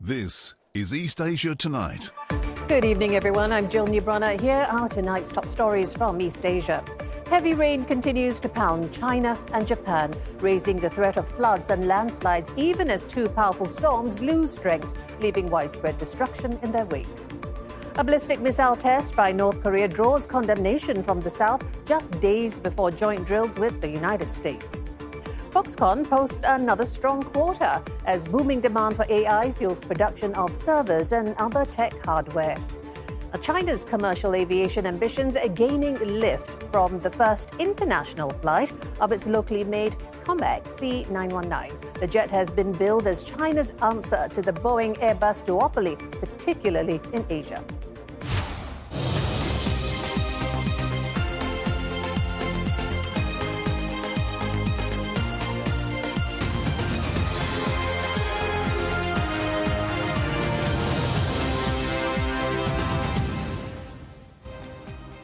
This is East Asia Tonight. Good evening, everyone. I'm Jill Neubrunner. Here are tonight's top stories from East Asia. Heavy rain continues to pound China and Japan, raising the threat of floods and landslides even as two powerful storms lose strength, leaving widespread destruction in their wake. A ballistic missile test by North Korea draws condemnation from the South just days before joint drills with the United States. Foxconn posts another strong quarter as booming demand for AI fuels production of servers and other tech hardware. China's commercial aviation ambitions are gaining lift from the first international flight of its locally made Comac C919. The jet has been billed as China's answer to the Boeing Airbus duopoly, particularly in Asia.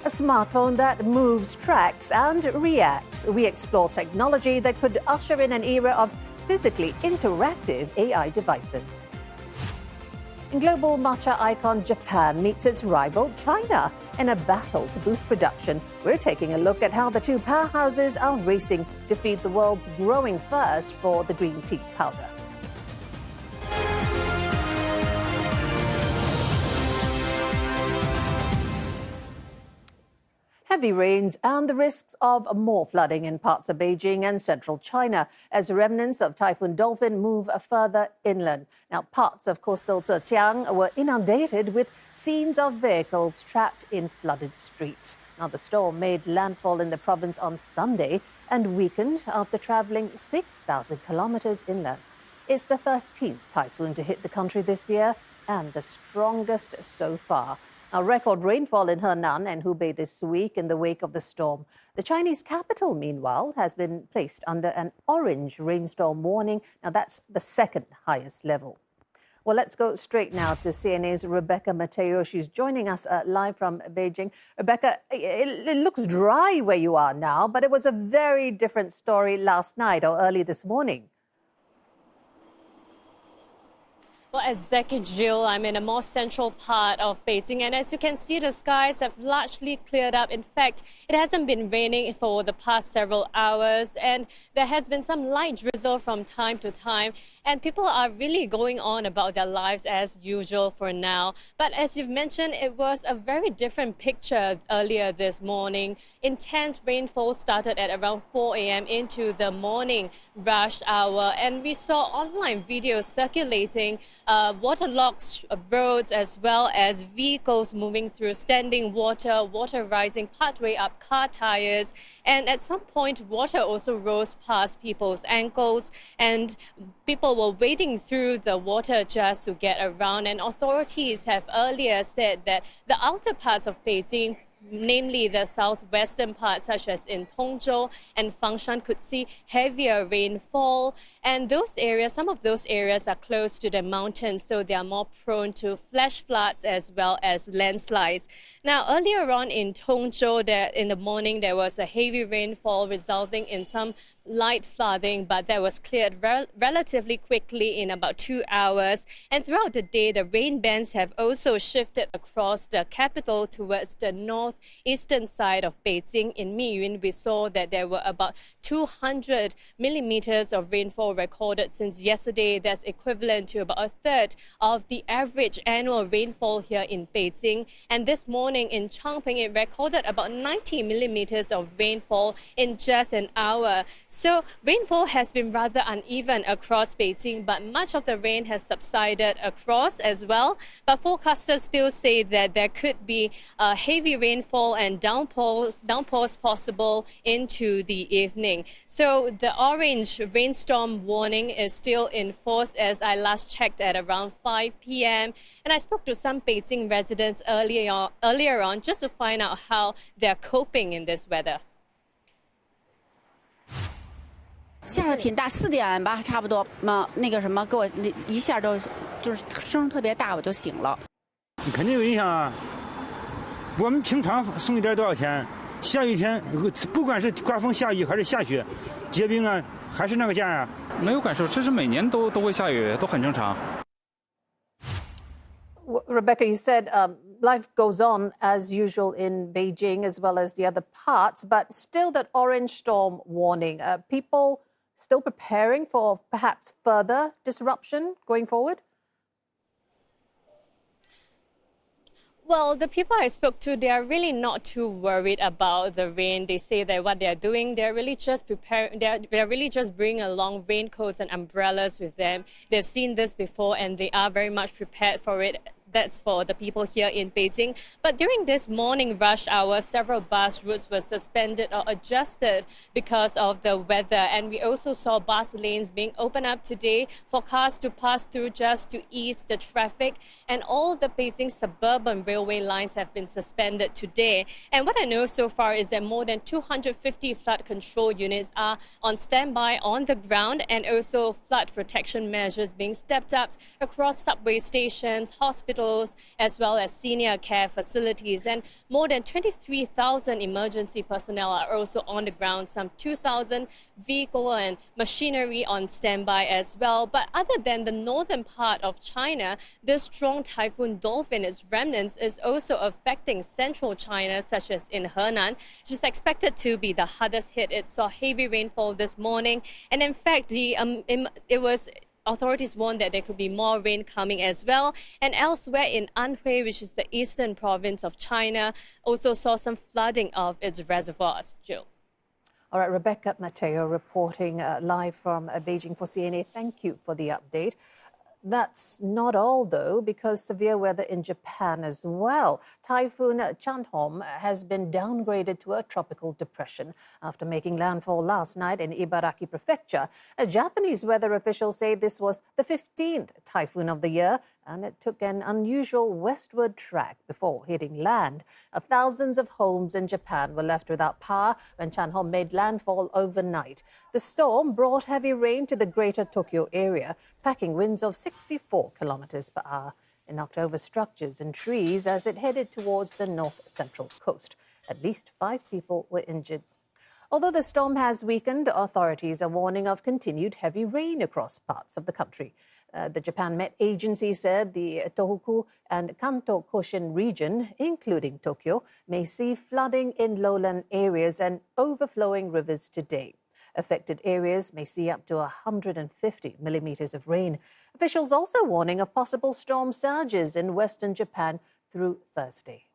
A smartphone that moves, tracks and reacts. We explore technology that could usher in an era of physically interactive AI devices. Global matcha icon Japan meets its rival China in a battle to boost production. We're taking a look at how the two powerhouses are racing to feed the world's growing thirst for the green tea powder. Heavy rains and the risks of more flooding in parts of Beijing and central China as remnants of Typhoon Dolphin move further inland. Now, parts of coastal Zhejiang were inundated with scenes of vehicles trapped in flooded streets. Now, the storm made landfall in the province on Sunday and weakened after traveling 6,000 kilometers inland. It's the 13th typhoon to hit the country this year and the strongest so far. A record rainfall in Henan and Hubei this week in the wake of the storm. The Chinese capital, meanwhile, has been placed under an orange rainstorm warning. Now, that's the second highest level. Well, let's go straight now to CNA's Rebecca Mateo. She's joining us live from Beijing. Rebecca, it looks dry where you are now, but it was a very different story last night or early this morning. Well, exactly, Jill. I'm in a more central part of Beijing, and as you can see, the skies have largely cleared up. In fact, it hasn't been raining for the past several hours, and there has been some light drizzle from time to time, and people are really going on about their lives as usual for now. But as you've mentioned, it was a very different picture earlier this morning. Intense rainfall started at around 4 a.m. into the morning rush hour, and we saw online videos circulating waterlogged roads as well as vehicles moving through standing water, water rising partway up car tires, and at some point water also rose past people's ankles, and people were wading through the water just to get around. And authorities have earlier said that the outer parts of Beijing, namely the southwestern part, such as in Tongzhou and Fangshan, could see heavier rainfall. And those areas, some of those areas are close to the mountains, so they are more prone to flash floods as well as landslides. Now, earlier on in Tongzhou, in the morning, there was a heavy rainfall resulting in some light flooding, but that was cleared relatively quickly in about 2 hours. And throughout the day, the rain bands have also shifted across the capital towards the northeastern side of Beijing. In Miyun, we saw that there were about 200 millimeters of rainfall recorded since yesterday. That's equivalent to about a third of the average annual rainfall here in Beijing. And this morning in Changping, it recorded about 90 millimeters of rainfall in just an hour. So rainfall has been rather uneven across Beijing, but much of the rain has subsided across as well. But forecasters still say that there could be heavy rainfall and downpours possible into the evening. So the orange rainstorm warning is still in force as I last checked at around 5 p.m. And I spoke to some Beijing residents earlier on just to find out how they're coping in this weather. 下的挺大，4点吧，差不多。那个什么，给我一下就是声特别大，我就醒了。肯定有影响啊！我们平常送一点多少钱？下雨天，不管是刮风下雨还是下雪，结冰啊，还是那个价呀。没有感受，这是每年都会下雨，都很正常。Rebecca, you said life goes on as usual in Beijing as well as the other parts, but still that orange storm warning. People still preparing for perhaps further disruption going forward? Well, the people I spoke to, they are really not too worried about the rain. They say that what they are doing, they're really just preparing. They're really just bringing along raincoats and umbrellas with them. They've seen this before, and they are very much prepared for it. That's for the people here in Beijing. But during this morning rush hour, several bus routes were suspended or adjusted because of the weather. And we also saw bus lanes being opened up today for cars to pass through just to ease the traffic. And all the Beijing suburban railway lines have been suspended today. And what I know so far is that more than 250 flood control units are on standby on the ground, and also flood protection measures being stepped up across subway stations, hospitals, as well as senior care facilities. And more than 23,000 emergency personnel are also on the ground, some 2,000 vehicle and machinery on standby as well. But other than the northern part of China, this strong Typhoon Dolphin, its remnants, is also affecting central China, such as in Henan. It's expected to be the hardest hit. It saw heavy rainfall this morning. And in fact, authorities warned that there could be more rain coming as well. And elsewhere in Anhui, which is the eastern province of China, also saw some flooding of its reservoirs. Jill. All right, Rebecca Mateo reporting live from Beijing for CNA. Thank you for the update. That's not all, though, because severe weather in Japan as well. Typhoon Chan-hom has been downgraded to a tropical depression after making landfall last night in Ibaraki Prefecture. Japanese weather officials say this was the 15th typhoon of the year, and it took an unusual westward track before hitting land. Thousands of homes in Japan were left without power when Chan-hom made landfall overnight. The storm brought heavy rain to the greater Tokyo area, packing winds of 64 kilometers per hour. It knocked over structures and trees as it headed towards the north-central coast. At least 5 people were injured. Although the storm has weakened, authorities are warning of continued heavy rain across parts of the country. The Japan Met Agency said the Tohoku and Kanto Koshin region, including Tokyo, may see flooding in lowland areas and overflowing rivers today. Affected areas may see up to 150 millimeters of rain. Officials also warning of possible storm surges in western Japan through Thursday.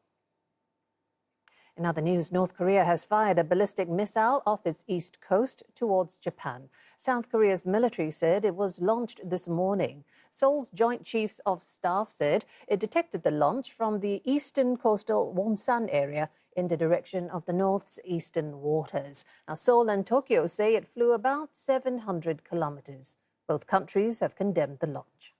In other news, North Korea has fired a ballistic missile off its east coast towards Japan. South Korea's military said it was launched this morning. Seoul's Joint Chiefs of Staff said it detected the launch from the eastern coastal Wonsan area in the direction of the North's eastern waters. Now, Seoul and Tokyo say it flew about 700 kilometers. Both countries have condemned the launch.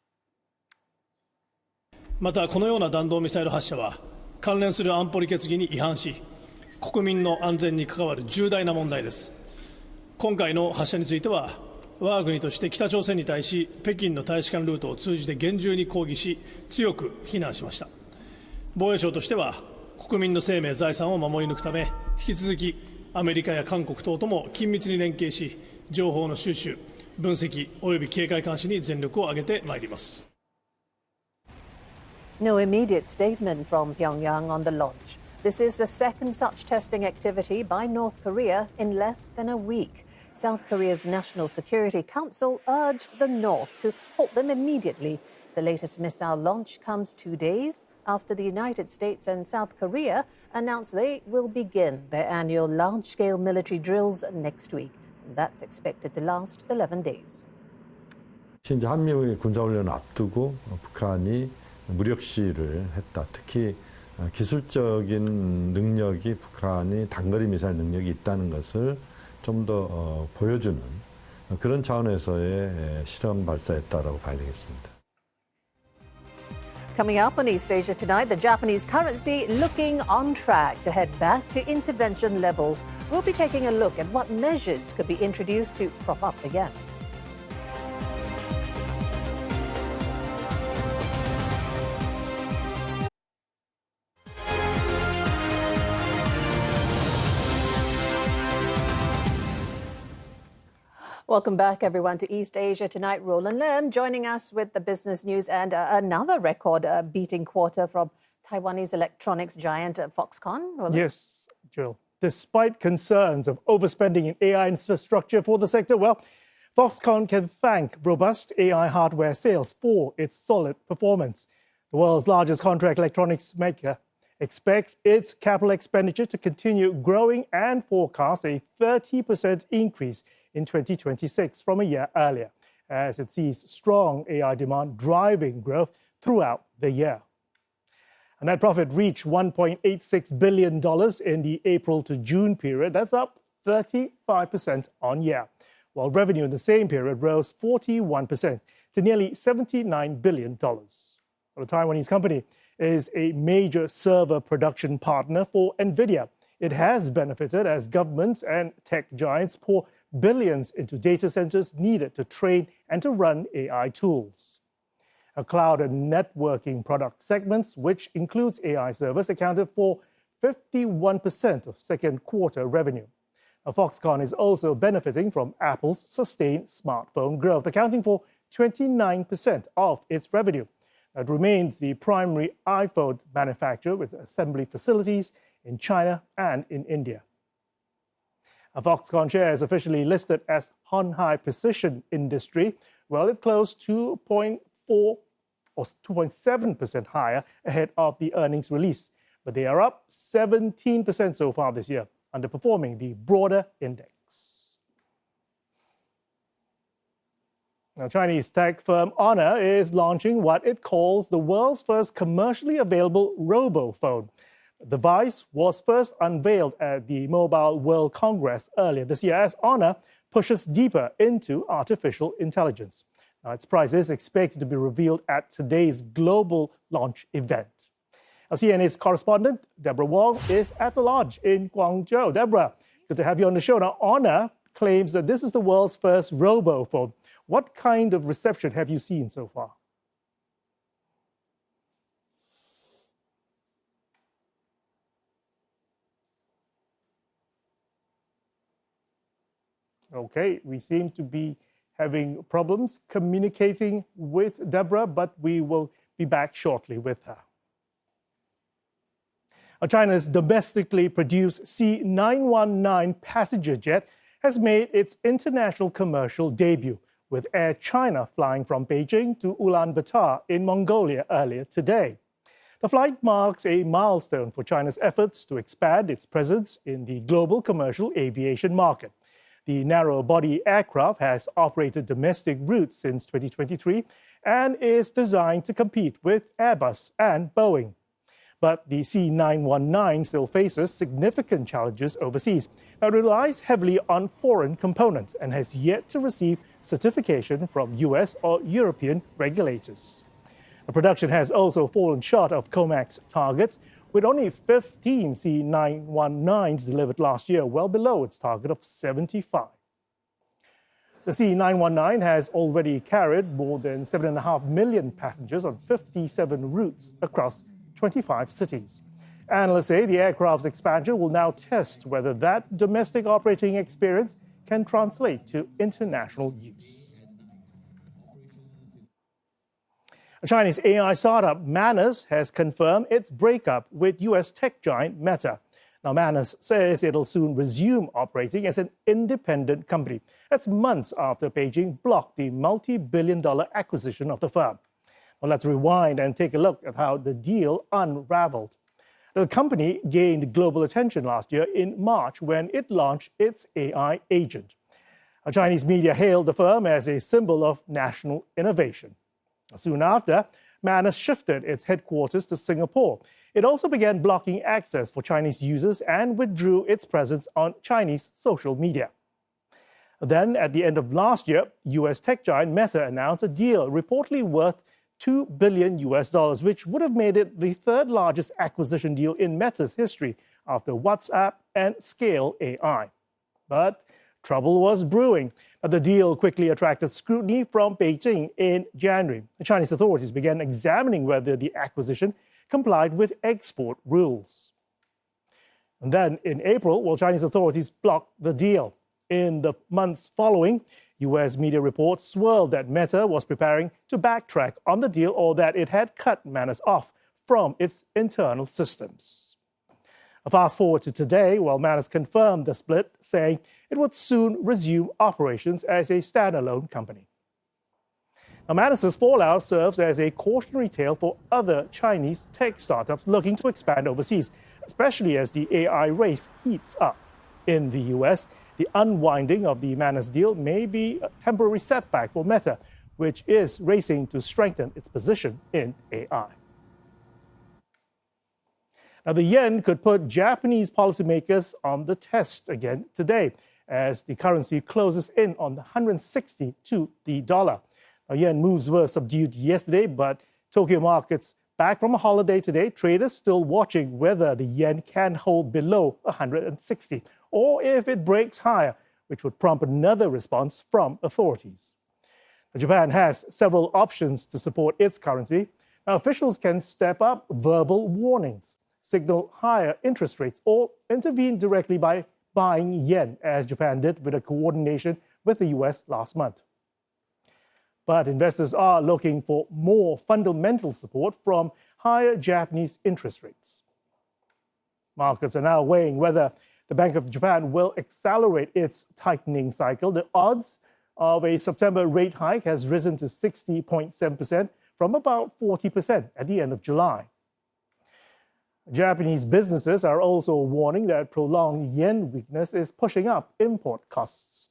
またこのような弾道ミサイル発射は関連する安保理決議に違反し、国民の安全に関わる重大な問題です。今回の発射については、我が国として北朝鮮に対し、北京の大使館ルートを通じて厳重に抗議し、強く非難しました。防衛省としては、国民の生命、財産を守り抜くため、引き続きアメリカや韓国等とも緊密に連携し、情報の収集、分析および警戒監視に全力を挙げてまいります。No immediate statement from Pyongyang on the launch. This is the second such testing activity by North Korea in less than a week. South Korea's National Security Council urged the North to halt them immediately. The latest missile launch comes 2 days after the United States and South Korea announced they will begin their annual large-scale military drills next week. That's expected to last 11 days. 이제 한미의 군사훈련을 앞두고 북한이 무력 시위를 했다. 특히 기술적인 능력이 북한이 단거리 미사일 능력이 있다는 것을 좀 더 보여주는 그런 차원에서의 실험 발사였다라고 봐야 되겠습니다. Coming up on East Asia tonight, the Japanese currency looking on track to head back to intervention levels. We'll be taking a look at what measures could be introduced to prop up the yen. Welcome back, everyone, to East Asia Tonight. Roland Lim joining us with the business news and another record-beating quarter from Taiwanese electronics giant Foxconn. Roland? Yes, Jill. Despite concerns of overspending in AI infrastructure for the sector, well, Foxconn can thank robust AI hardware sales for its solid performance. The world's largest contract electronics maker expects its capital expenditure to continue growing and forecasts a 30% increase in 2026 from a year earlier, as it sees strong AI demand driving growth throughout the year. A net profit reached $1.86 billion in the April to June period. That's up 35% on year, while revenue in the same period rose 41% to nearly $79 billion. The Taiwanese company is a major server production partner for NVIDIA. It has benefited as governments and tech giants pour billions into data centers needed to train and to run AI tools. A cloud and networking product segments, which includes AI servers, accounted for 51% of second quarter revenue. Now, Foxconn is also benefiting from Apple's sustained smartphone growth, accounting for 29% of its revenue. It remains the primary iPhone manufacturer with assembly facilities in China and in India. A Foxconn share is officially listed as Hon Hai Precision Industry. Well, it closed 2.4 or 2.7% higher ahead of the earnings release, but they are up 17% so far this year, underperforming the broader index. Now, Chinese tech firm Honor is launching what it calls the world's first commercially available robophone. The device was first unveiled at the Mobile World Congress earlier this year as Honor pushes deeper into artificial intelligence. Now, its price is expected to be revealed at today's global launch event. Our CNA's correspondent, Deborah Wong, is at the launch in Guangzhou. Deborah, good to have you on the show. Now, Honor claims that this is the world's first robophone. What kind of reception have you seen so far? Okay, we seem to be having problems communicating with Deborah, but we will be back shortly with her. China's domestically produced C919 passenger jet has made its international commercial debut, with Air China flying from Beijing to Ulaanbaatar in Mongolia earlier today. The flight marks a milestone for China's efforts to expand its presence in the global commercial aviation market. The narrow-body aircraft has operated domestic routes since 2023 and is designed to compete with Airbus and Boeing. But the C919 still faces significant challenges overseas. It relies heavily on foreign components and has yet to receive certification from US or European regulators. The production has also fallen short of Comac's targets, with only 15 C919s delivered last year, well below its target of 75. The C919 has already carried more than 7.5 million passengers on 57 routes across 25 cities. Analysts say the aircraft's expansion will now test whether that domestic operating experience can translate to international use. A Chinese AI startup, Manus, has confirmed its breakup with US tech giant Meta. Now, Manus says it'll soon resume operating as an independent company. That's months after Beijing blocked the multi-billion-dollar acquisition of the firm. Well, let's rewind and take a look at how the deal unraveled. The company gained global attention last year in March when it launched its AI agent. A Chinese media hailed the firm as a symbol of national innovation. Soon after, Manus shifted its headquarters to Singapore. It also began blocking access for Chinese users and withdrew its presence on Chinese social media. Then, at the end of last year, US tech giant Meta announced a deal reportedly worth $2 billion, which would have made it the third largest acquisition deal in Meta's history after WhatsApp and Scale AI. But trouble was brewing. The deal quickly attracted scrutiny from Beijing in January. The Chinese authorities began examining whether the acquisition complied with export rules. And then in April, Chinese authorities blocked the deal. In the months following, U.S. media reports swirled that Meta was preparing to backtrack on the deal or that it had cut Manus off from its internal systems. Fast forward to today, Manus confirmed the split, saying it would soon resume operations as a standalone company. Now, Manus's fallout serves as a cautionary tale for other Chinese tech startups looking to expand overseas, especially as the AI race heats up. In the U.S., the unwinding of the Manus deal may be a temporary setback for Meta, which is racing to strengthen its position in AI. Now, the yen could put Japanese policymakers on the test again today as the currency closes in on 160 to the dollar. Now, yen moves were subdued yesterday, but Tokyo markets back from a holiday today. Traders still watching whether the yen can hold below 160 or if it breaks higher, which would prompt another response from authorities. Now, Japan has several options to support its currency. Now, officials can step up verbal warnings, signal higher interest rates, or intervene directly by buying yen, as Japan did with a coordination with the US last month. But investors are looking for more fundamental support from higher Japanese interest rates. Markets are now weighing whether the Bank of Japan will accelerate its tightening cycle. The odds of a September rate hike has risen to 60.7% from about 40% at the end of July. Japanese businesses are also warning that prolonged yen weakness is pushing up import costs.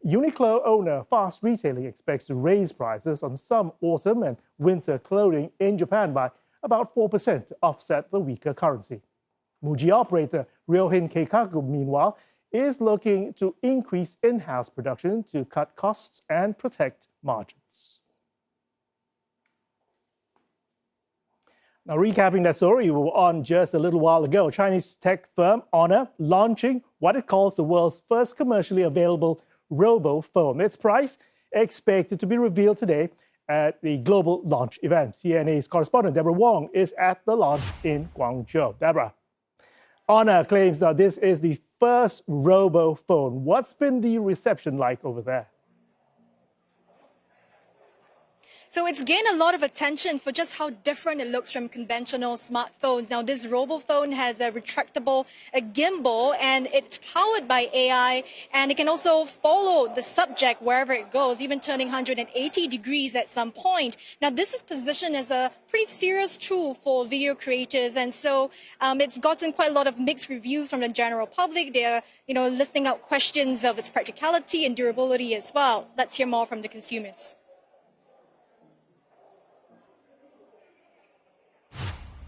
Uniqlo owner Fast Retailing expects to raise prices on some autumn and winter clothing in Japan by about 4% to offset the weaker currency. Muji operator Ryohin Keikaku, meanwhile, is looking to increase in-house production to cut costs and protect margins. Now, recapping that story we were on just a little while ago, Chinese tech firm Honor launching what it calls the world's first commercially available robophone. Its price expected to be revealed today at the global launch event. CNA's correspondent Deborah Wong is at the launch in Guangzhou. Deborah. Honor claims that this is the first robophone. What's been the reception like over there? So it's gained a lot of attention for just how different it looks from conventional smartphones. Now, this robophone has a retractable gimbal, and it's powered by AI, and it can also follow the subject wherever it goes, even turning 180 degrees at some point. Now, this is positioned as a pretty serious tool for video creators, and so it's gotten quite a lot of mixed reviews from the general public. They're, listing out questions of its practicality and durability as well. Let's hear more from the consumers.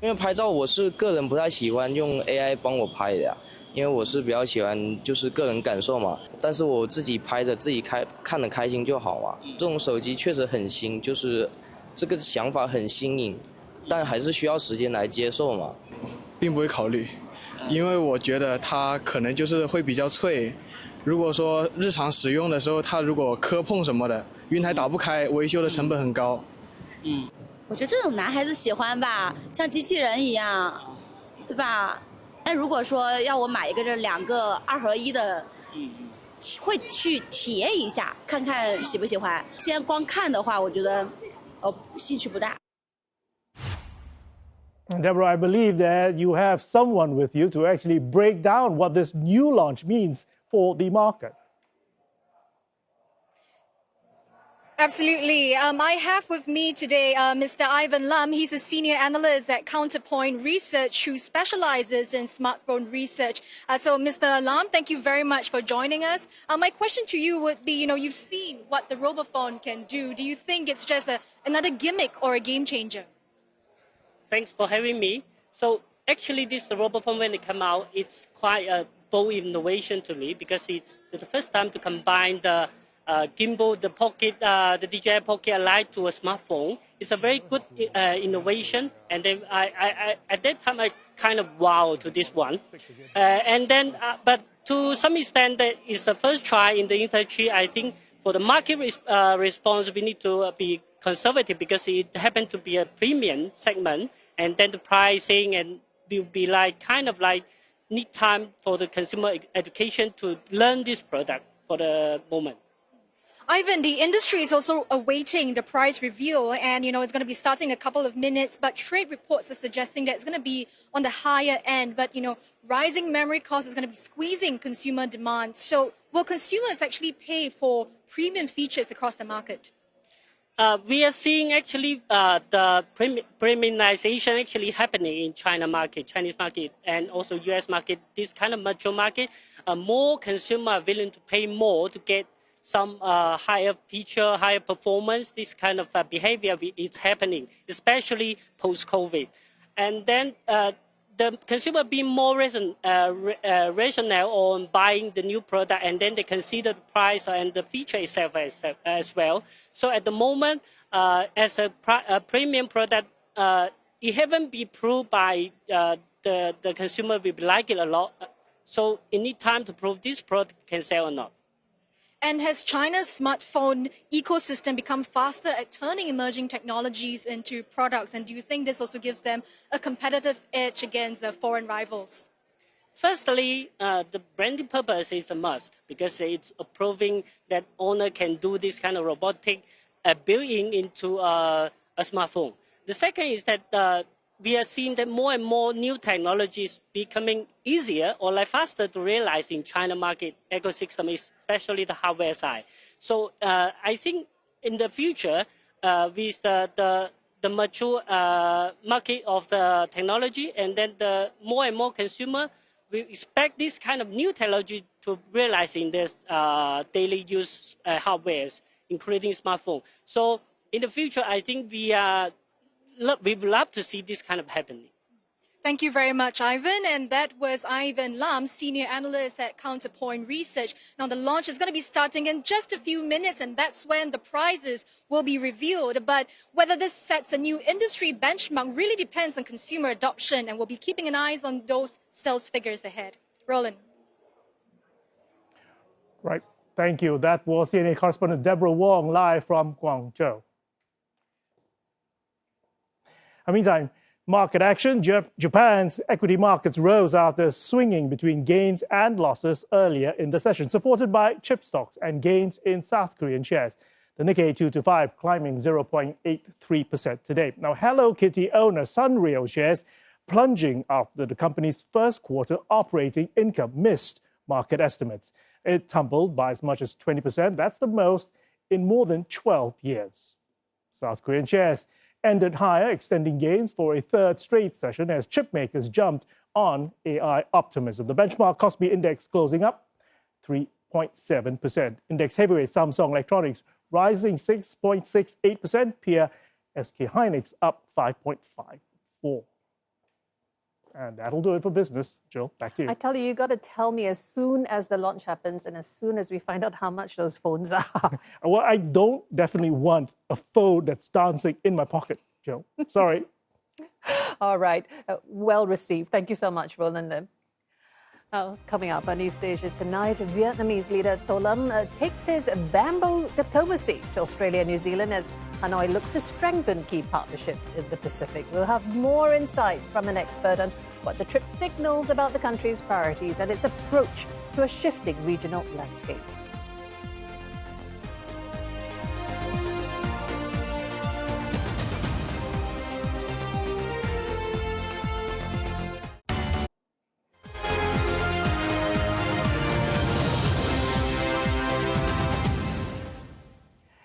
因为拍照我是个人不太喜欢用 AI 帮我拍的呀，因为我是比较喜欢就是个人感受嘛。但是我自己拍着自己看得开心就好嘛。这种手机确实很新，就是这个想法很新颖，但还是需要时间来接受嘛。并不会考虑，因为我觉得它可能就是会比较脆。如果说日常使用的时候，它如果磕碰什么的，云台打不开，维修的成本很高。我觉得这种男孩子喜欢吧，像机器人一样，对吧？那如果说要我买一个这2个2合1的，会去体验一下，看看喜不喜欢。先光看的话，我觉得兴趣不大。Deborah, I believe that you have someone with you to actually break down what this new launch means for the market. Absolutely. I have with me today Mr. Ivan Lam. He's a senior analyst at Counterpoint Research who specializes in smartphone research. So, Mr. Lam, thank you very much for joining us. My question to you would be, you've seen what the robophone can do. Do you think it's just another gimmick or a game changer? Thanks for having me. So, actually, this robophone, when it came out, it's quite a bold innovation to me because it's the first time to combine the gimbal, the pocket, the DJI Pocket Lite to a smartphone. It's a very good innovation, and then I at that time I kind of wow to this one, and then but to some extent that is the first try in the industry. I think for the market response we need to be conservative because it happened to be a premium segment, and then the pricing and will be like kind of like need time for the consumer education to learn this product for the moment. Ivan, the industry is also awaiting the price reveal, and it's going to be starting in a couple of minutes. But trade reports are suggesting that it's going to be on the higher end. But rising memory costs is going to be squeezing consumer demand. So, will consumers actually pay for premium features across the market? We are seeing actually the premiumization actually happening in Chinese market, and also US market. This kind of mature market, more consumers are willing to pay more to get some higher feature, higher performance. This kind of behavior is happening, especially post-COVID. And then the consumer being more rational on buying the new product, and then they consider the price and the feature itself as well. So at the moment, as a premium product, it haven't been proved by the consumer will like it a lot. So it need time to prove this product can sell or not. And has China's smartphone ecosystem become faster at turning emerging technologies into products? And do you think this also gives them a competitive edge against their foreign rivals? Firstly, the branding purpose is a must because it's proving that owner can do this kind of robotic built-in into a smartphone. The second is that we are seeing that more and more new technologies becoming easier or faster to realize in China market ecosystem, especially the hardware side. So I think in the future, with the mature market of the technology, and then the more and more consumer, we expect this kind of new technology to realize in this daily use hardwares, including smartphone. So in the future, I think we would love to see this kind of happening. Thank you very much, Ivan. And that was Ivan Lam, Senior Analyst at Counterpoint Research. Now, the launch is going to be starting in just a few minutes, and that's when the prizes will be revealed. But whether this sets a new industry benchmark really depends on consumer adoption, and we'll be keeping an eye on those sales figures ahead. Roland. Right. Thank you. That was CNA correspondent Deborah Wong live from Guangzhou. In the meantime, market action. Japan's equity markets rose after swinging between gains and losses earlier in the session, supported by chip stocks and gains in South Korean shares. The Nikkei 225 climbing 0.83% today. Now, Hello Kitty owner Sanrio shares plunging after the company's first quarter operating income missed market estimates. It tumbled by as much as 20%. That's the most in more than 12 years. South Korean shares ended higher, extending gains for a third straight session as chip makers jumped on AI optimism. The benchmark Kospi index closing up 3.7%. Index heavyweight Samsung Electronics rising 6.68%. Peer SK Hynix up 5.54%. And that'll do it for business. Jill, back to you. I tell you, you got to tell me as soon as the launch happens and as soon as we find out how much those phones are. Well, I don't definitely want a phone that's dancing in my pocket, Jill. Sorry. All right. Well received. Thank you so much, Roland. Coming up on East Asia tonight, Vietnamese leader To Lâm takes his bamboo diplomacy to Australia and New Zealand as Hanoi looks to strengthen key partnerships in the Pacific. We'll have more insights from an expert on what the trip signals about the country's priorities and its approach to a shifting regional landscape.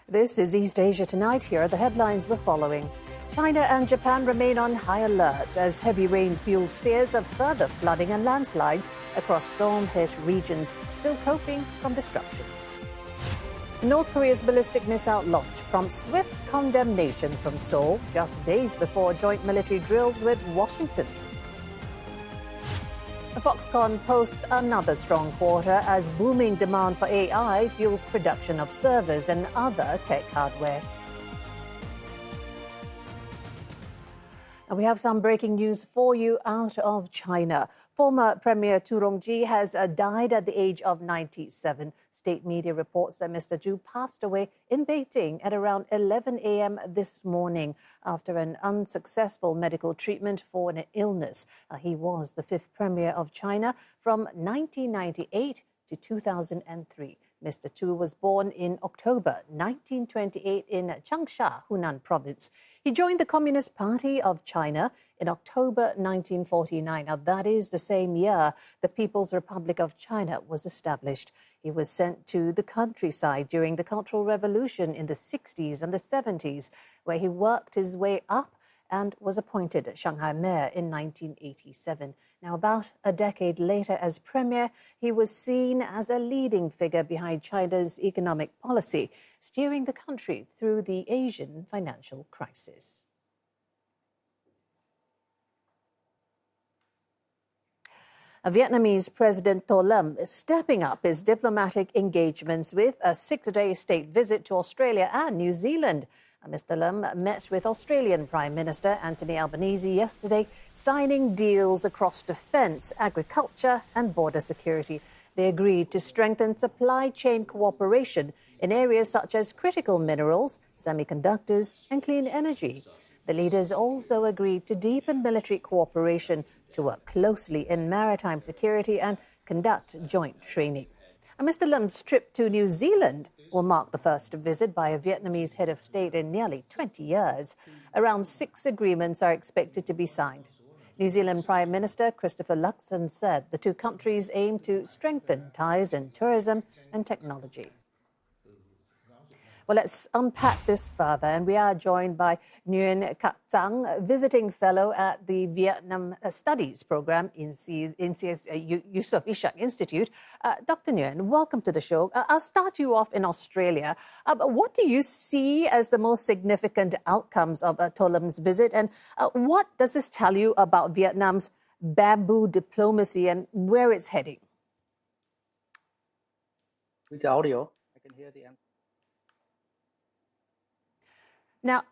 This is East Asia Tonight. Here are the headlines we're following. China and Japan remain on high alert as heavy rain fuels fears of further flooding and landslides across storm-hit regions, still coping from destruction. North Korea's ballistic missile launch prompts swift condemnation from Seoul just days before joint military drills with Washington. Foxconn posts another strong quarter as booming demand for AI fuels production of servers and other tech hardware. And we have some breaking news for you out of China. Former Premier Zhu Rongji has died at the age of 97. State media reports that Mr. Zhu passed away in Beijing at around 11 a.m. this morning after an unsuccessful medical treatment for an illness. He was the fifth Premier of China from 1998 to 2003. Mr. Tu was born in October 1928 in Changsha, Hunan province. He joined the Communist Party of China in October 1949. Now, that is the same year the People's Republic of China was established. He was sent to the countryside during the Cultural Revolution in the 60s and the 70s, where he worked his way up and was appointed Shanghai mayor in 1987. Now, about a decade later, as premier, he was seen as a leading figure behind China's economic policy, steering the country through the Asian financial crisis. Vietnamese President Tô Lâm is stepping up his diplomatic engagements with a 6-day state visit to Australia and New Zealand. Mr. Lam met with Australian Prime Minister Anthony Albanese yesterday, signing deals across defence, agriculture and border security. They agreed to strengthen supply chain cooperation in areas such as critical minerals, semiconductors and clean energy. The leaders also agreed to deepen military cooperation, to work closely in maritime security and conduct joint training. Mr. Lam's trip to New Zealand will mark the first visit by a Vietnamese head of state in nearly 20 years. Around 6 agreements are expected to be signed. New Zealand Prime Minister Christopher Luxon said the two countries aim to strengthen ties in tourism and technology. Well, let's unpack this further, and we are joined by Nguyen Khac Giang, visiting fellow at the Vietnam Studies program in Yusof Ishak Institute. Dr. Nguyen, welcome to the show. I'll start you off in Australia. What do you see as the most significant outcomes of Tô Lâm visit, and what does this tell you about Vietnam's bamboo diplomacy and where it's heading? With the audio, I can hear the answer. Now,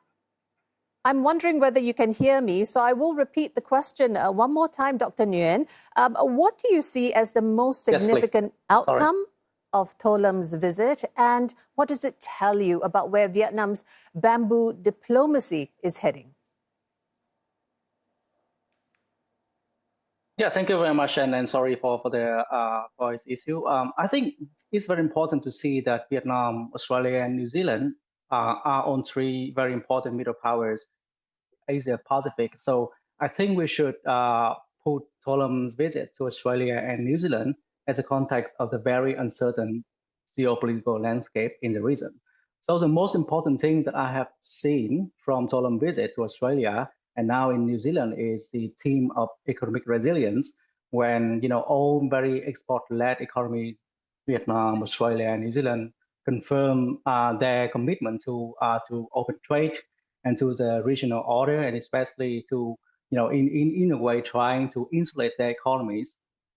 I'm wondering whether you can hear me, so I will repeat the question one more time, Dr. Nguyen. What do you see as the most significant outcome of Tô Lâm visit, and what does it tell you about where Vietnam's bamboo diplomacy is heading? Yeah, thank you very much, and sorry for the voice issue. I think it's very important to see that Vietnam, Australia, and New Zealand are on 3 very important middle powers, Asia Pacific. So I think we should put Tô Lâm visit to Australia and New Zealand as a context of the very uncertain geopolitical landscape in the region. So the most important thing that I have seen from Tô Lâm visit to Australia and now in New Zealand is the theme of economic resilience, when all very export-led economies, Vietnam, Australia, and New Zealand, confirm their commitment to open trade and to the regional order, and especially to in a way trying to insulate their economies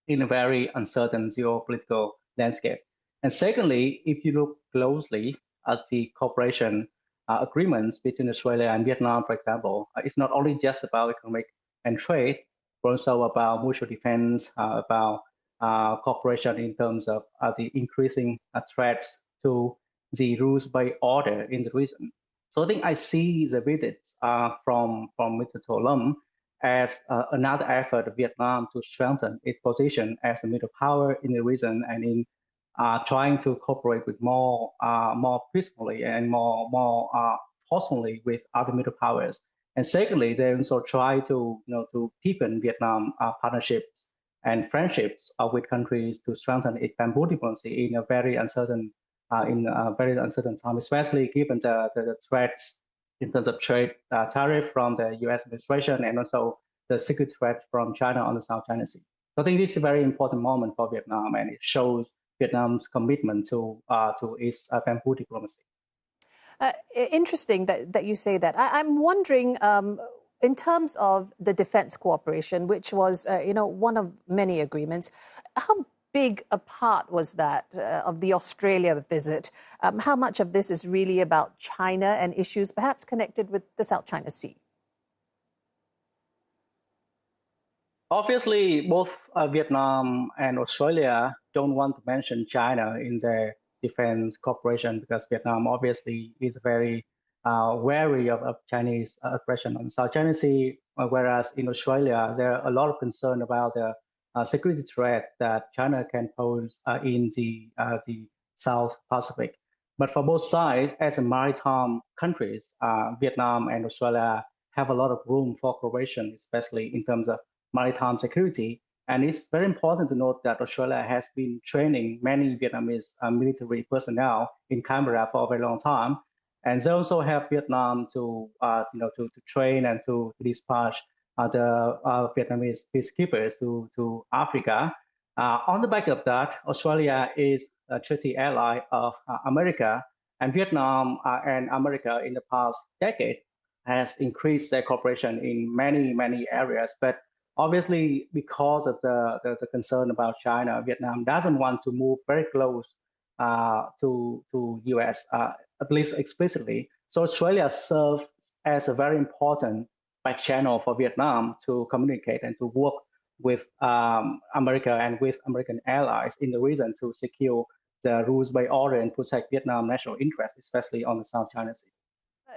in a very uncertain geopolitical landscape. And secondly, if you look closely at the cooperation agreements between Australia and Vietnam, for example, it's not only just about economic and trade, but also about mutual defense, about cooperation in terms of the increasing threats to the rules-based order in the region. So I think I see the visits from Mr. Tô Lâm as another effort of Vietnam to strengthen its position as a middle power in the region, and in trying to cooperate with more peacefully and more forcefully with other middle powers. And secondly, they also try to deepen Vietnam partnerships and friendships with countries to strengthen its bamboo diplomacy in a very uncertain time, especially given the threats in terms of trade tariff from the U.S. administration, and also the security threat from China on the South China Sea. So I think this is a very important moment for Vietnam, and it shows Vietnam's commitment to its bamboo diplomacy. Interesting that you say that. I'm wondering, in terms of the defense cooperation, which was one of many agreements, how big a part was that of the Australia visit? How much of this is really about China and issues perhaps connected with the South China Sea? Obviously, both Vietnam and Australia don't want to mention China in their defense cooperation, because Vietnam obviously is very wary of Chinese aggression on the South China Sea, whereas in Australia, there are a lot of concern about the security threat that China can pose in the South Pacific. But for both sides, as a maritime countries, Vietnam and Australia have a lot of room for cooperation, especially in terms of maritime security. And it's very important to note that Australia has been training many Vietnamese military personnel in Canberra for a very long time. And they also have Vietnam to train and to dispatch the Vietnamese peacekeepers to Africa. On the back of that, Australia is a treaty ally of America, and Vietnam and America in the past decade has increased their cooperation in many areas. But obviously, because of the concern about China, Vietnam doesn't want to move very close to US, at least explicitly. So Australia serves as a very important back channel for Vietnam to communicate and to work with America and with American allies in the region to secure the rules by order and protect Vietnam national interests, especially on the South China Sea.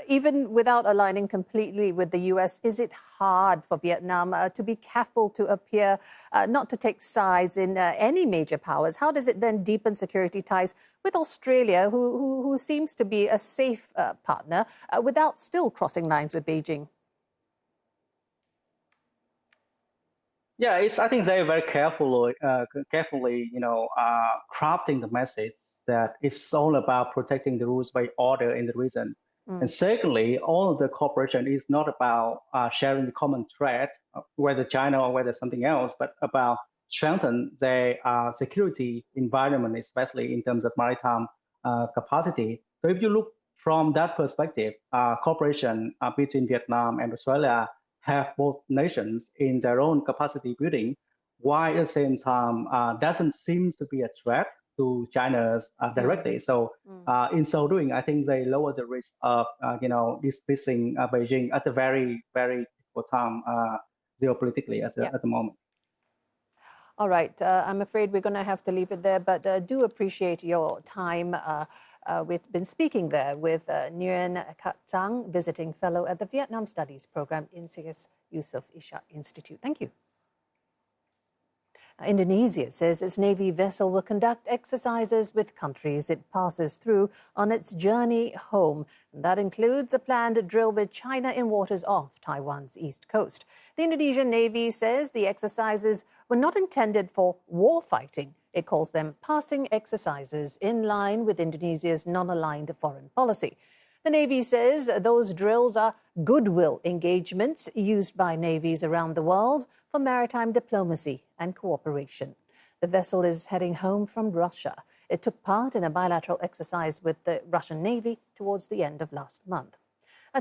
Even without aligning completely with the US, is it hard for Vietnam to be careful to appear not to take sides in any major powers? How does it then deepen security ties with Australia, who seems to be a safe partner, without still crossing lines with Beijing? Yeah, I think they're very carefully, crafting the message that it's all about protecting the rules by order in the region. And secondly, all of the cooperation is not about sharing the common threat, whether China or whether something else, but about strengthen their security environment, especially in terms of maritime capacity. So if you look from that perspective, cooperation between Vietnam and Australia have both nations in their own capacity building, while at the same time doesn't seem to be a threat to China directly. So in so doing, I think they lower the risk of displeasing Beijing at a very, very difficult time geopolitically at the moment. All right, I'm afraid we're going to have to leave it there, but do appreciate your time. We've been speaking there with Nguyen Khac Giang, visiting fellow at the Vietnam Studies program in Singapore Yusof Ishak Institute. Thank you. Indonesia says its Navy vessel will conduct exercises with countries it passes through on its journey home. And that includes a planned drill with China in waters off Taiwan's east coast. The Indonesian Navy says the exercises were not intended for war fighting. It calls them passing exercises in line with Indonesia's non-aligned foreign policy. The Navy says those drills are goodwill engagements used by navies around the world for maritime diplomacy and cooperation. The vessel is heading home from Russia. It took part in a bilateral exercise with the Russian Navy towards the end of last month.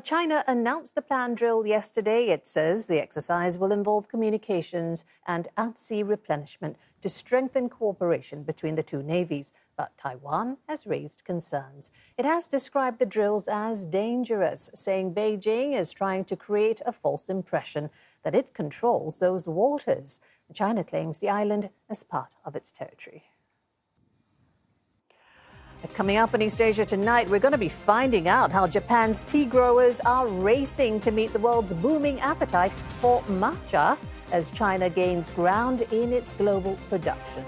China announced the planned drill yesterday. It says the exercise will involve communications and at-sea replenishment to strengthen cooperation between the two navies. But Taiwan has raised concerns. It has described the drills as dangerous, saying Beijing is trying to create a false impression that it controls those waters. China claims the island as part of its territory. Coming up in East Asia tonight, we're going to be finding out how Japan's tea growers are racing to meet the world's booming appetite for matcha as China gains ground in its global production.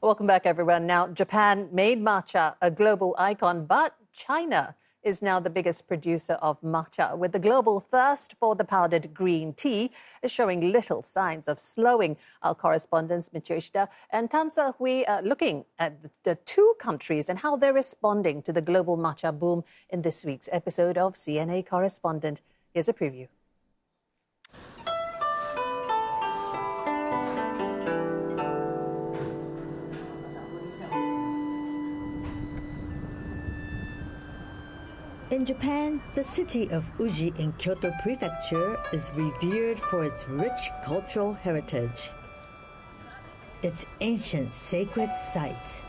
Welcome back, everyone. Now, Japan made matcha a global icon, but China is now the biggest producer of matcha, with the global thirst for the powdered green tea showing little signs of slowing. Our correspondents Michoshida and Tansa Hui are looking at the two countries and how they're responding to the global matcha boom in this week's episode of CNA Correspondent. Here's a preview. In Japan, the city of Uji in Kyoto Prefecture is revered for its rich cultural heritage, its ancient sacred site,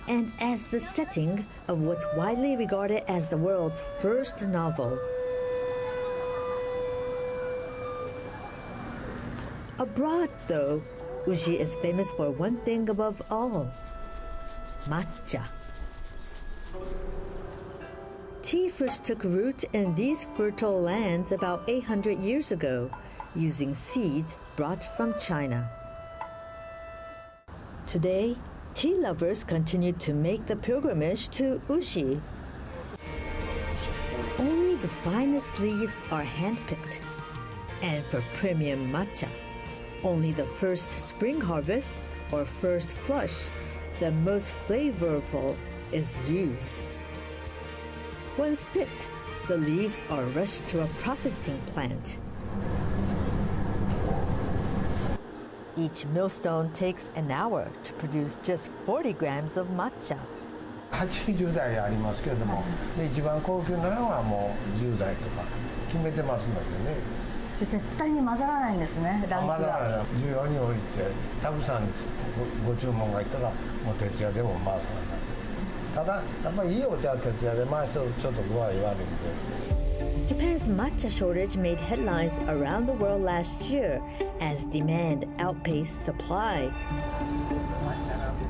and as the setting of what's widely regarded as the world's first novel. Abroad, though, Uji is famous for one thing above all: matcha. Tea first took root in these fertile lands about 800 years ago, using seeds brought from China. Today, tea lovers continue to make the pilgrimage to Uji. Only the finest leaves are handpicked. And for premium matcha, only the first spring harvest or first flush, the most flavorful, is used. Once picked, the leaves are rushed to a processing plant. Each millstone takes an hour to produce just 40 grams of matcha. 80台ありますけれども、で一番高級なのはもう10台とか決めてますのでね。絶対に混ざらないんですね、ランクが。混ざらない。需要に応じてたくさんご注文がいったらもう徹夜でも回さない。ただやっぱりいいお茶は徹夜で回してるとちょっと具合悪いんで。Japan's matcha shortage made headlines around the world last year as demand outpaced supply.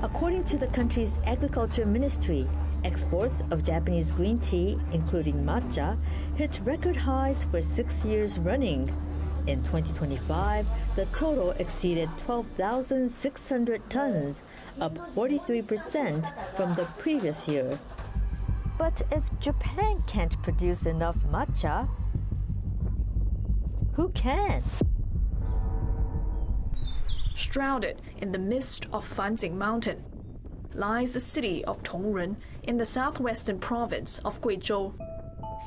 According to the country's agriculture ministry, exports of Japanese green tea, including matcha, hit record highs for 6 years running. In 2025, the total exceeded 12,600 tons, up 43% from the previous year. But if Japan can't produce enough matcha, who can? Shrouded in the mist of Fanjing Mountain lies the city of Tongren in the southwestern province of Guizhou.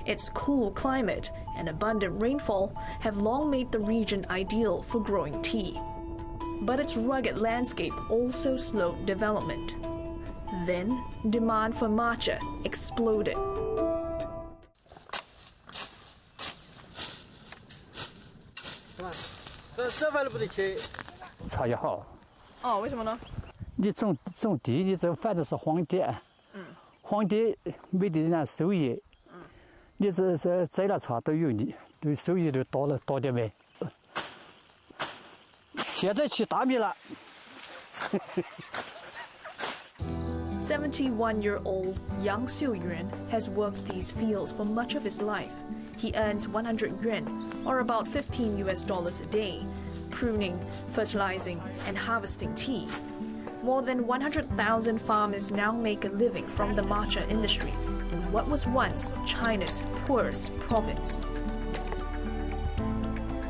Its cool climate and abundant rainfall have long made the region ideal for growing tea. But its rugged landscape also slowed development. Then, demand for matcha exploded. "71-year-old Yang Xiuyuan has worked these fields for much of his life. He earns 100 yuan, or about $15 a day, pruning, fertilizing, and harvesting tea. More than 100,000 farmers now make a living from the matcha industry in what was once China's poorest province.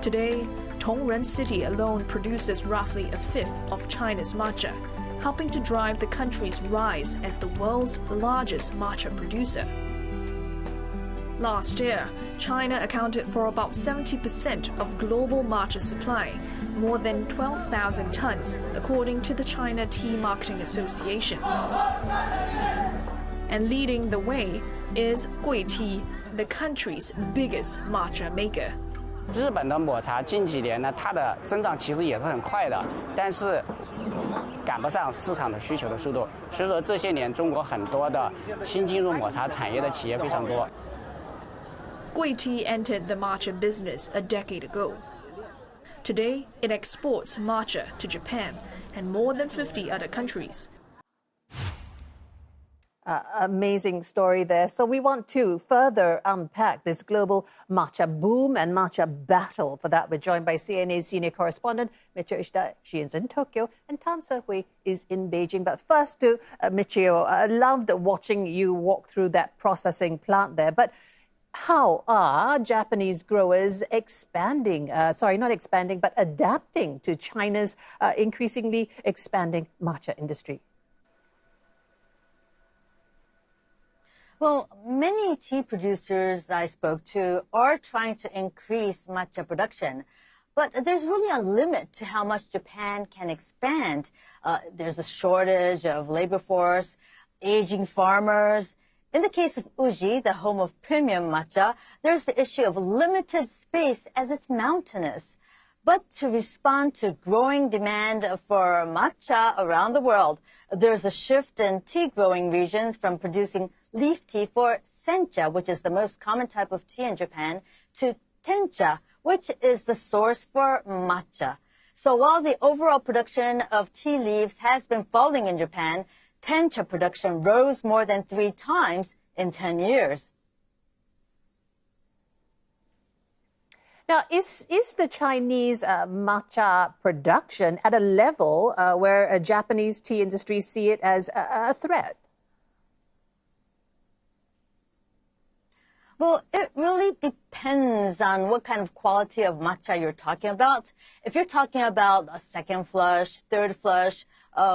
Today, Tongren City alone produces roughly a fifth of China's matcha, helping to drive the country's rise as the world's largest matcha producer. Last year, China accounted for about 70% of global matcha supply, more than 12,000 tons, according to the China Tea Marketing Association. And leading the way is Gui Tea, the country's biggest matcha maker. 日本的抹茶近几年呢，它的增长其实也是很快的，但是赶不上市场的需求的速度。所以说这些年中国很多的新进入抹茶产业的企业非常多。Gui Tea entered the matcha business a decade ago. Today, it exports matcha to Japan and more than 50 other countries. Amazing story there. So we want to further unpack this global matcha boom and matcha battle. For that, we're joined by CNA's senior correspondent, Michio Ishida. She is in Tokyo, and Tan Se-hui is in Beijing. But first to Michio, I loved watching you walk through that processing plant there. But how are Japanese growers adapting to China's increasingly expanding matcha industry? Well, many tea producers I spoke to are trying to increase matcha production, but there's really a limit to how much Japan can expand. There's a shortage of labor force, aging farmers. In the case of Uji, the home of premium matcha, there's the issue of limited space as it's mountainous. But to respond to growing demand for matcha around the world, there's a shift in tea growing regions from producing leaf tea for sencha, which is the most common type of tea in Japan, to tencha, which is the source for matcha. So while the overall production of tea leaves has been falling in Japan, tencha production rose more than 3 times in 10 years. Now, is the Chinese matcha production at a level where a Japanese tea industry see it as a threat? Well, it really depends on what kind of quality of matcha you're talking about. If you're talking about a second flush, third flush,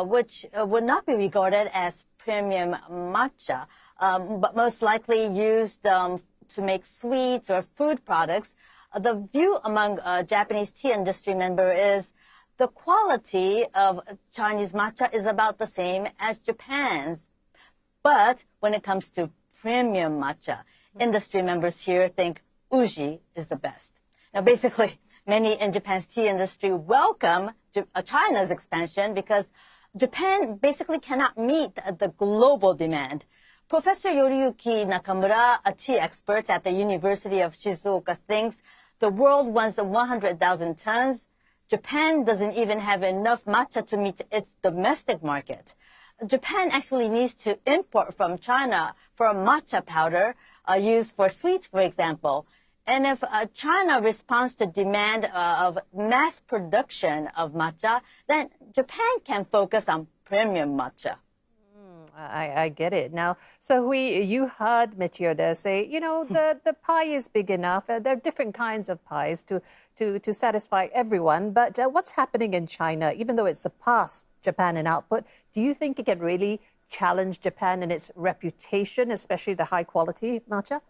which would not be regarded as premium matcha, but most likely used to make sweets or food products, the view among Japanese tea industry member is the quality of Chinese matcha is about the same as Japan's. But when it comes to premium matcha, industry members here think Uji is the best. Now, basically, many in Japan's tea industry welcome China's expansion because Japan basically cannot meet the global demand. Professor Yoriyuki Nakamura, a tea expert at the University of Shizuoka, thinks the world wants 100,000 tons. Japan doesn't even have enough matcha to meet its domestic market. Japan actually needs to import from China for matcha powder used for sweets, for example. And if China responds to demand of mass production of matcha, then Japan can focus on premium matcha. I get it. Now, so you heard Michio there say, you know, the pie is big enough. There are different kinds of pies to satisfy everyone. But what's happening in China, even though it surpassed Japan in output, do you think it can really challenge Japan in its reputation, especially the high quality matcha?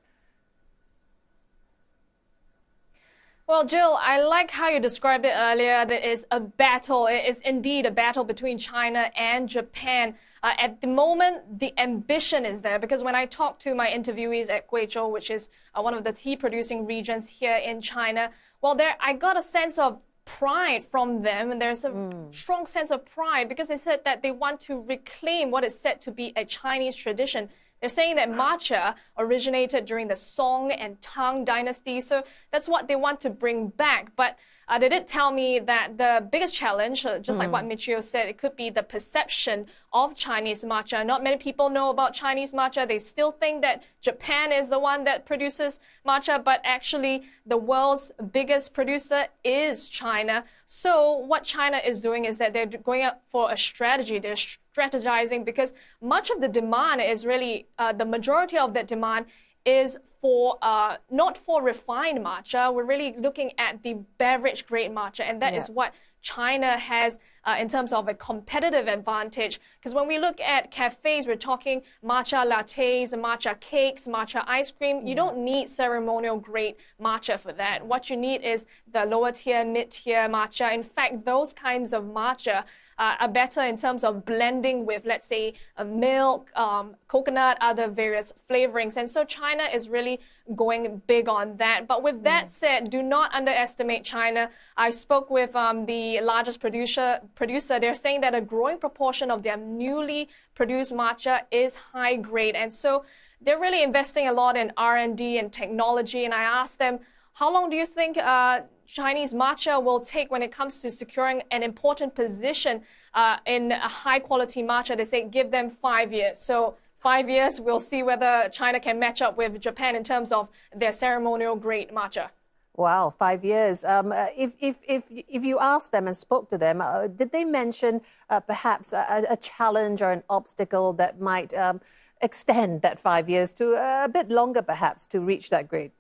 Well, Jill, I like how you described it earlier, that it's a battle. It's indeed a battle between China and Japan. At the moment, the ambition is there, because when I talk to my interviewees at Guizhou, which is one of the tea-producing regions here in China, well, I got a sense of pride from them, and there's a strong sense of pride because they said that they want to reclaim what is said to be a Chinese tradition. They're saying that matcha originated during the Song and Tang dynasty, so that's what they want to bring back. But they did tell me that the biggest challenge, just like what Michio said, it could be the perception of Chinese matcha. Not many people know about Chinese matcha. They still think that Japan is the one that produces matcha, but actually the world's biggest producer is China. So what China is doing is that they're going out for a strategy. They're strategizing because much of the demand is really, the majority of that demand is for not for refined matcha. We're really looking at the beverage grade matcha, and that is what China has in terms of a competitive advantage. Because when we look at cafes, we're talking matcha lattes, matcha cakes, matcha ice cream. You don't need ceremonial grade matcha for that. What you need is the lower tier, mid tier matcha. In fact, those kinds of matcha are better in terms of blending with, let's say, milk, coconut, other various flavorings. And so China is really going big on that. But with that said, do not underestimate China. I spoke with the largest producer. They're saying that a growing proportion of their newly produced matcha is high grade. And so they're really investing a lot in R&D and technology. And I asked them, how long do you think Chinese matcha will take when it comes to securing an important position in a high quality matcha? They say give them 5 years. So 5 years, we'll see whether China can match up with Japan in terms of their ceremonial grade matcha. Wow, 5 years. If you asked them and spoke to them, did they mention perhaps a challenge or an obstacle that might extend that 5 years to a bit longer, perhaps, to reach that grade?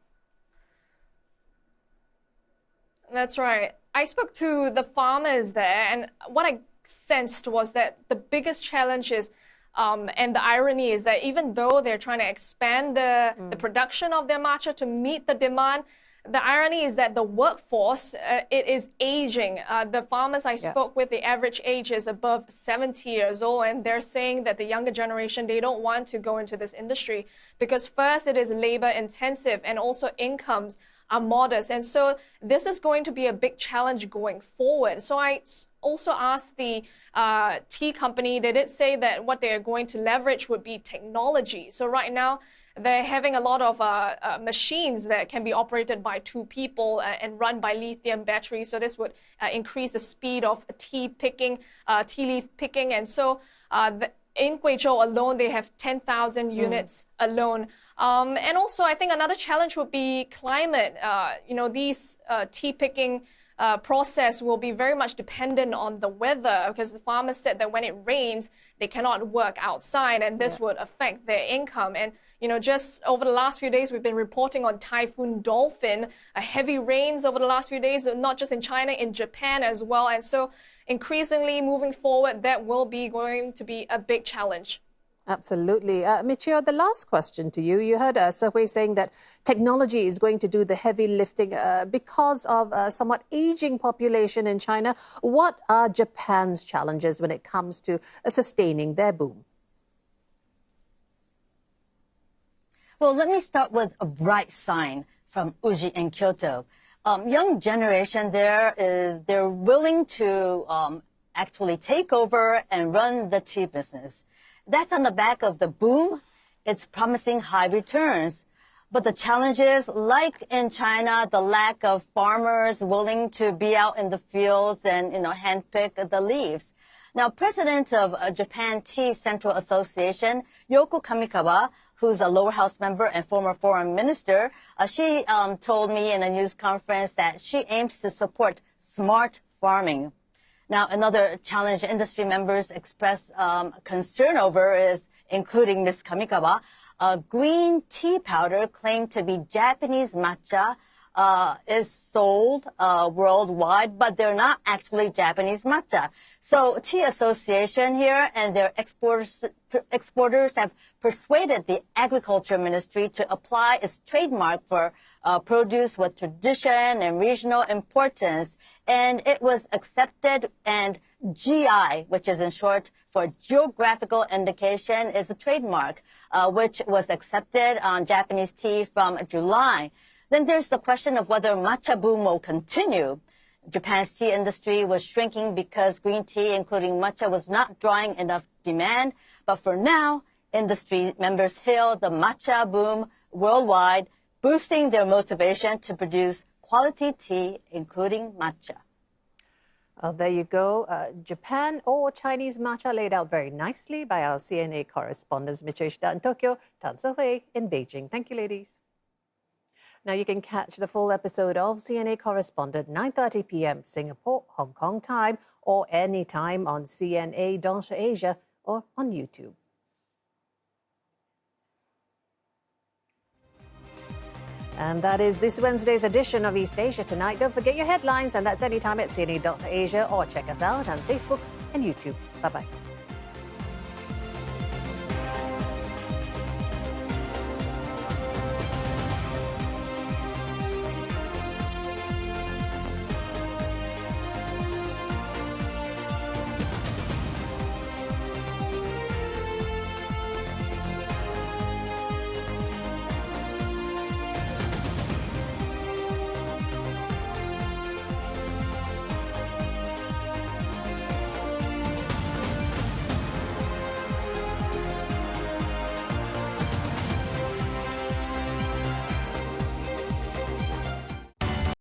That's right. I spoke to the farmers there, and what I sensed was that the biggest challenge is, and the irony is that even though they're trying to expand the production of their matcha to meet the demand, the irony is that the workforce, it is aging. The farmers I spoke with, the average age is above 70 years old, and they're saying that the younger generation, they don't want to go into this industry because first, it is labor intensive, and also incomes are modest. And so this is going to be a big challenge going forward. So I also asked the tea company, they did say that what they're going to leverage would be technology. So right now, they're having a lot of machines that can be operated by 2 people and run by lithium batteries. So this would increase the speed of tea leaf picking. And so in Guizhou alone, they have 10,000 units alone. And also, I think another challenge would be climate. These tea picking process will be very much dependent on the weather, because the farmers said that when it rains, they cannot work outside, and this would affect their income. And just over the last few days, we've been reporting on Typhoon Dolphin, heavy rains over the last few days, not just in China, in Japan as well. And so increasingly moving forward, that will be going to be a big challenge. Absolutely. Michio, the last question to you. You heard Sehui saying that technology is going to do the heavy lifting because of a somewhat aging population in China. What are Japan's challenges when it comes to sustaining their boom? Well, let me start with a bright sign from Uji in Kyoto. Young generation they're willing to actually take over and run the tea business. That's on the back of the boom. It's promising high returns. But the challenges, like in China, the lack of farmers willing to be out in the fields and, handpick the leaves. Now, president of Japan Tea Central Association, Yoko Kamikawa, who's a lower house member and former foreign minister, she told me in a news conference that she aims to support smart farming. Now, another challenge industry members express concern over is, including Ms. Kamikawa, green tea powder claimed to be Japanese matcha is sold worldwide, but they're not actually Japanese matcha. So Tea Association here and their exporters have persuaded the Agriculture Ministry to apply its trademark for produce with tradition and regional importance. And it was accepted, and GI, which is in short for geographical indication, is a trademark, which was accepted on Japanese tea from July. Then there's the question of whether matcha boom will continue. Japan's tea industry was shrinking because green tea, including matcha, was not drawing enough demand. But for now, industry members hail the matcha boom worldwide, boosting their motivation to produce quality tea, including matcha. There you go. Japan or Chinese matcha laid out very nicely by our CNA correspondents, Michio Shida in Tokyo, Tan Sehui in Beijing. Thank you, ladies. Now you can catch the full episode of CNA Correspondent 9:30 p.m. Singapore, Hong Kong time, or anytime on CNA.Asia or on YouTube. And that is this Wednesday's edition of East Asia Tonight. Don't forget your headlines, and that's anytime at CNA.Asia, or check us out on Facebook and YouTube. Bye-bye.